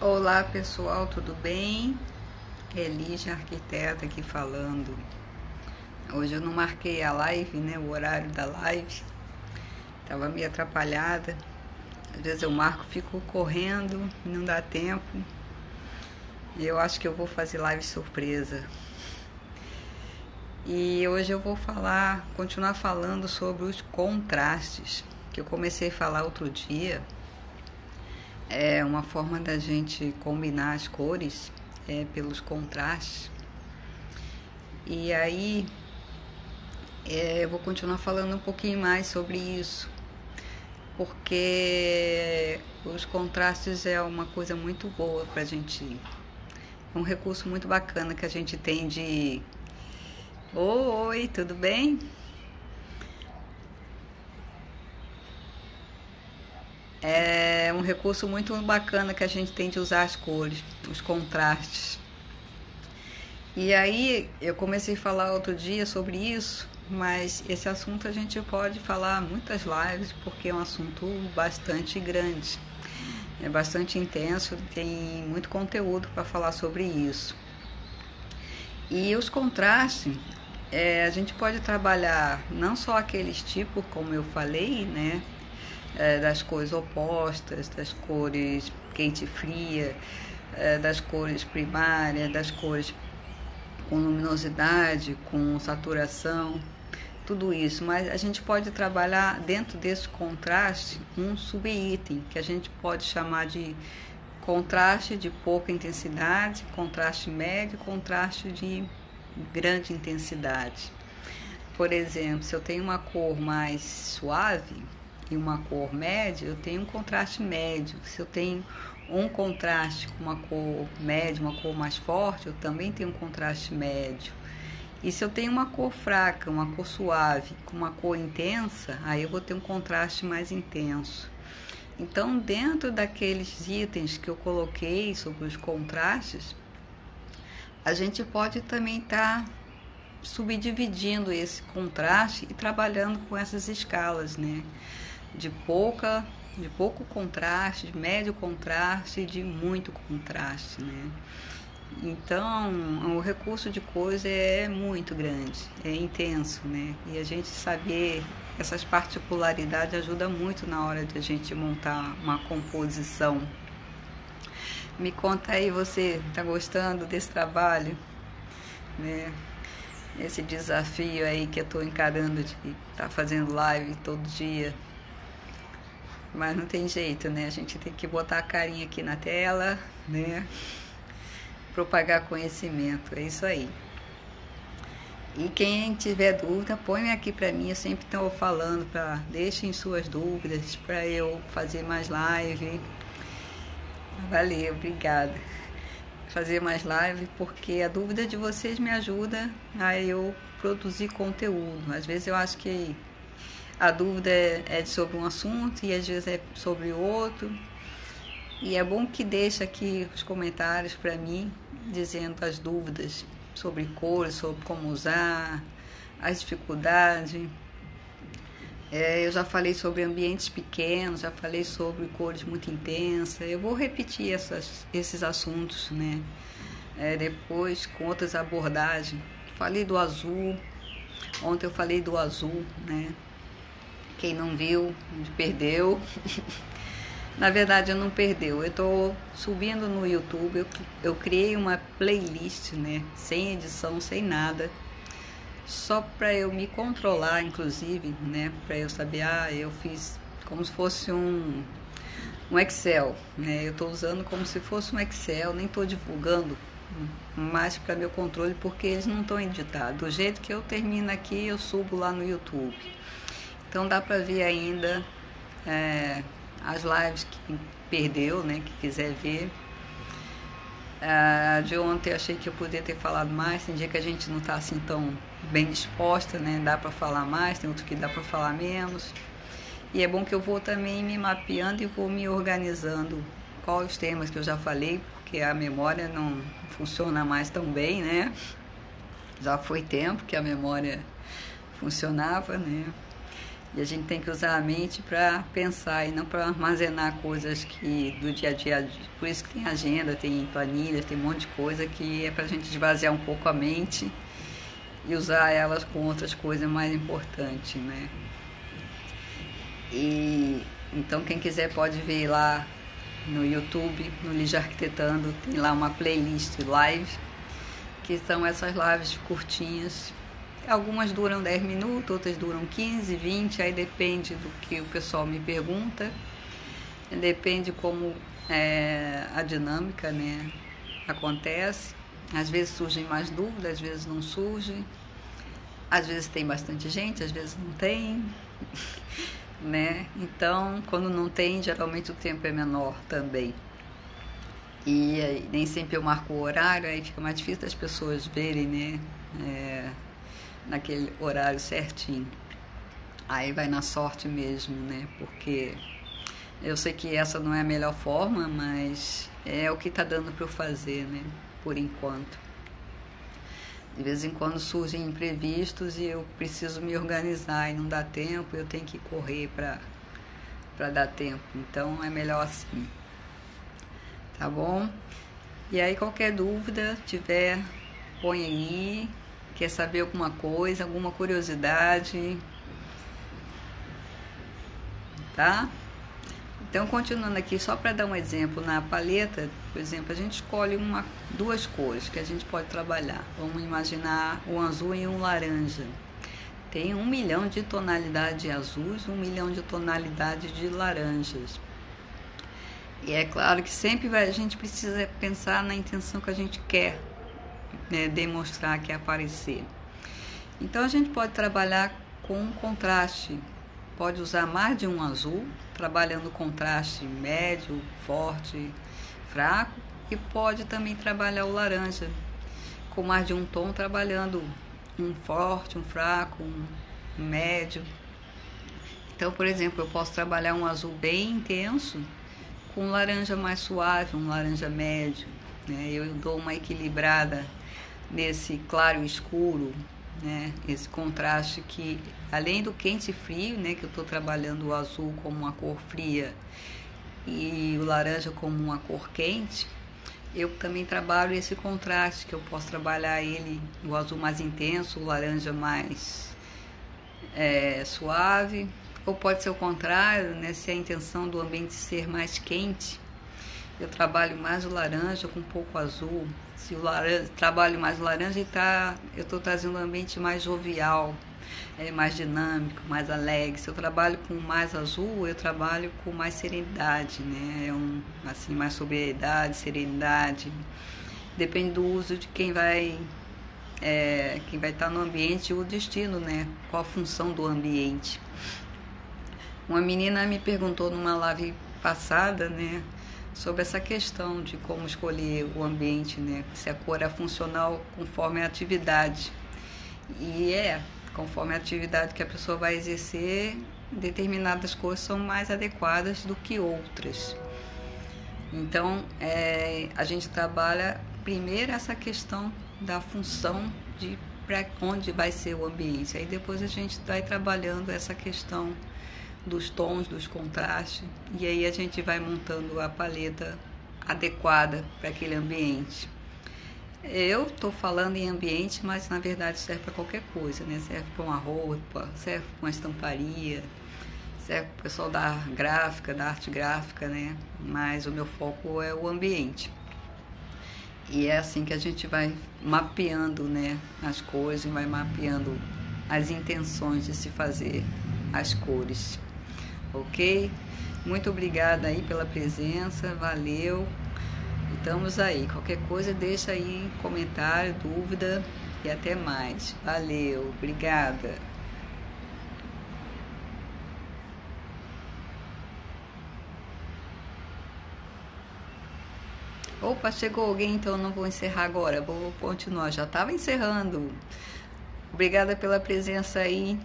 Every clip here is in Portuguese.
Olá pessoal, tudo bem? Elígia, arquiteta aqui falando. Hoje eu não marquei a live, né? O horário da live. Tava meio atrapalhada. Às vezes eu marco, fico correndo, não dá tempo. E eu acho que eu vou fazer live surpresa. E hoje eu vou continuar falando sobre os contrastes, que eu comecei a falar outro dia. É uma forma da gente combinar as cores pelos contrastes. E aí eu vou continuar falando um pouquinho mais sobre isso, porque os contrastes é uma coisa muito boa pra gente. É um recurso muito bacana que a gente tem de... Oi, tudo bem? É um recurso muito bacana que a gente tem de usar as cores, os contrastes. E aí eu comecei a falar outro dia sobre isso, mas esse assunto a gente pode falar muitas lives porque é um assunto bastante grande, é bastante intenso, tem muito conteúdo para falar sobre isso. E os contrastes, a gente pode trabalhar não só aqueles tipos, como eu falei, né? Das cores opostas, das cores quente e fria, das cores primárias, das cores com luminosidade, com saturação, tudo isso. Mas a gente pode trabalhar dentro desse contraste um subitem, que a gente pode chamar de contraste de pouca intensidade, contraste médio, contraste de grande intensidade. Por exemplo, se eu tenho uma cor mais suave e uma cor média, eu tenho um contraste médio. Se eu tenho um contraste com uma cor média, uma cor mais forte, eu também tenho um contraste médio. E se eu tenho uma cor fraca, uma cor suave, com uma cor intensa, aí eu vou ter um contraste mais intenso. Então, dentro daqueles itens que eu coloquei sobre os contrastes, a gente pode também estar subdividindo esse contraste e trabalhando com essas escalas, né? De pouco contraste, de médio contraste e de muito contraste, né? Então, o recurso de cores é muito grande, é intenso, né? E a gente saber essas particularidades ajuda muito na hora de a gente montar uma composição. Me conta aí, você tá gostando desse trabalho, né? Esse desafio aí que eu tô encarando de estar fazendo live todo dia. Mas não tem jeito, né? A gente tem que botar a carinha aqui na tela, né? Propagar conhecimento, é isso aí. E quem tiver dúvida, põe aqui para mim, eu sempre estou falando, deixem suas dúvidas para eu fazer mais live. Valeu, obrigada. Fazer mais live, porque a dúvida de vocês me ajuda a eu produzir conteúdo. Às vezes eu acho que a dúvida é sobre um assunto e às vezes é sobre outro. E é bom que deixe aqui os comentários para mim, dizendo as dúvidas sobre cores, sobre como usar, as dificuldades. Eu já falei sobre ambientes pequenos, já falei sobre cores muito intensas. Eu vou repetir esses assuntos, né? Depois com outras abordagens. Falei do azul, ontem eu falei do azul, né? Quem não viu, perdeu. Na verdade, eu não perdeu. Eu estou subindo no YouTube. Eu criei uma playlist, né? Sem edição, sem nada. Só para eu me controlar, inclusive, né? Para eu saber, eu fiz como se fosse um Excel, né? Eu estou usando como se fosse um Excel. Nem estou divulgando mais para meu controle, porque eles não estão editados. Do jeito que eu termino aqui, eu subo lá no YouTube. Então dá para ver ainda as lives que perdeu, né, que quiser ver. De ontem eu achei que eu poderia ter falado mais, tem dia que a gente não está assim tão bem disposta, né, dá para falar mais, tem outro que dá para falar menos. E é bom que eu vou também me mapeando e vou me organizando quais os temas que eu já falei, porque a memória não funciona mais tão bem, né? Já foi tempo que a memória funcionava, né? E a gente tem que usar a mente para pensar e não para armazenar coisas que do dia a dia. Por isso que tem agenda, tem planilhas, tem um monte de coisa que é para a gente esvaziar um pouco a mente e usar elas com outras coisas mais importantes, né? E então quem quiser pode ver lá no YouTube, no Lígia Arquitetando, tem lá uma playlist live, que são essas lives curtinhas. Algumas duram 10 minutos, outras duram 15, 20, aí depende do que o pessoal me pergunta, depende como a dinâmica, né, acontece. Às vezes surgem mais dúvidas, às vezes não surgem, às vezes tem bastante gente, às vezes não tem, né? Então, quando não tem, geralmente o tempo é menor também. E nem sempre eu marco o horário, aí fica mais difícil das pessoas verem, né? Naquele horário certinho. Aí vai na sorte mesmo, né? Porque eu sei que essa não é a melhor forma, mas é o que está dando para eu fazer, né? Por enquanto. De vez em quando surgem imprevistos e eu preciso me organizar e não dá tempo, eu tenho que correr para dar tempo. Então é melhor assim. Tá bom? E aí qualquer dúvida tiver, põe aí. Quer saber alguma coisa, alguma curiosidade, tá? Então, continuando aqui, só para dar um exemplo, na paleta, por exemplo, a gente escolhe duas cores que a gente pode trabalhar. Vamos imaginar um azul e um laranja. Tem 1 milhão de tonalidades azuis, 1 milhão de tonalidades de laranjas. E é claro que sempre a gente precisa pensar na intenção que a gente quer, né, demonstrar, que é aparecer. Então a gente pode trabalhar com contraste, pode usar mais de um azul, trabalhando contraste médio, forte, fraco, e pode também trabalhar o laranja com mais de um tom, trabalhando um forte, um fraco, um médio. Então, por exemplo, eu posso trabalhar um azul bem intenso com um laranja mais suave, um laranja médio, né? Eu dou uma equilibrada nesse claro e escuro, né? Esse contraste que, além do quente e frio, né? Que eu estou trabalhando o azul como uma cor fria e o laranja como uma cor quente, eu também trabalho esse contraste, que eu posso trabalhar ele, o azul mais intenso, o laranja mais suave, ou pode ser o contrário, né? Se a intenção do ambiente ser mais quente, eu trabalho mais o laranja com um pouco azul. Se o laranja, trabalho mais o laranja, eu estou trazendo um ambiente mais jovial, mais dinâmico, mais alegre. Se eu trabalho com mais azul, eu trabalho com mais serenidade, né? Assim, mais sobriedade, serenidade. Depende do uso de quem vai estar no ambiente e o destino, né? Qual a função do ambiente. Uma menina me perguntou numa live passada, né, sobre essa questão de como escolher o ambiente, né, se a cor é funcional conforme a atividade. E conforme a atividade que a pessoa vai exercer, determinadas cores são mais adequadas do que outras. Então, a gente trabalha primeiro essa questão da função de para onde vai ser o ambiente. Aí depois a gente vai trabalhando essa questão dos tons, dos contrastes, e aí a gente vai montando a paleta adequada para aquele ambiente. Eu estou falando em ambiente, mas na verdade serve para qualquer coisa, né? Serve para uma roupa, serve para uma estamparia, serve para o pessoal da gráfica, da arte gráfica, né? Mas o meu foco é o ambiente. E é assim que a gente vai mapeando, né, as cores, vai mapeando as intenções de se fazer as cores. Ok? Muito obrigada aí pela presença, valeu. Estamos aí. Qualquer coisa deixa aí comentário, dúvida e até mais. Valeu, obrigada. Opa, chegou alguém, então eu não vou encerrar agora, vou continuar. Já estava encerrando. Obrigada pela presença aí.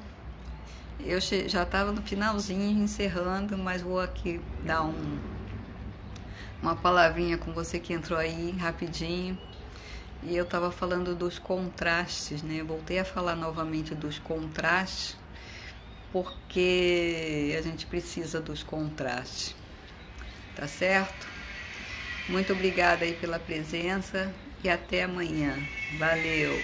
Eu já estava no finalzinho, encerrando, mas vou aqui dar uma palavrinha com você que entrou aí rapidinho. E eu estava falando dos contrastes, né? Voltei a falar novamente dos contrastes, porque a gente precisa dos contrastes, tá certo? Muito obrigada aí pela presença e até amanhã. Valeu!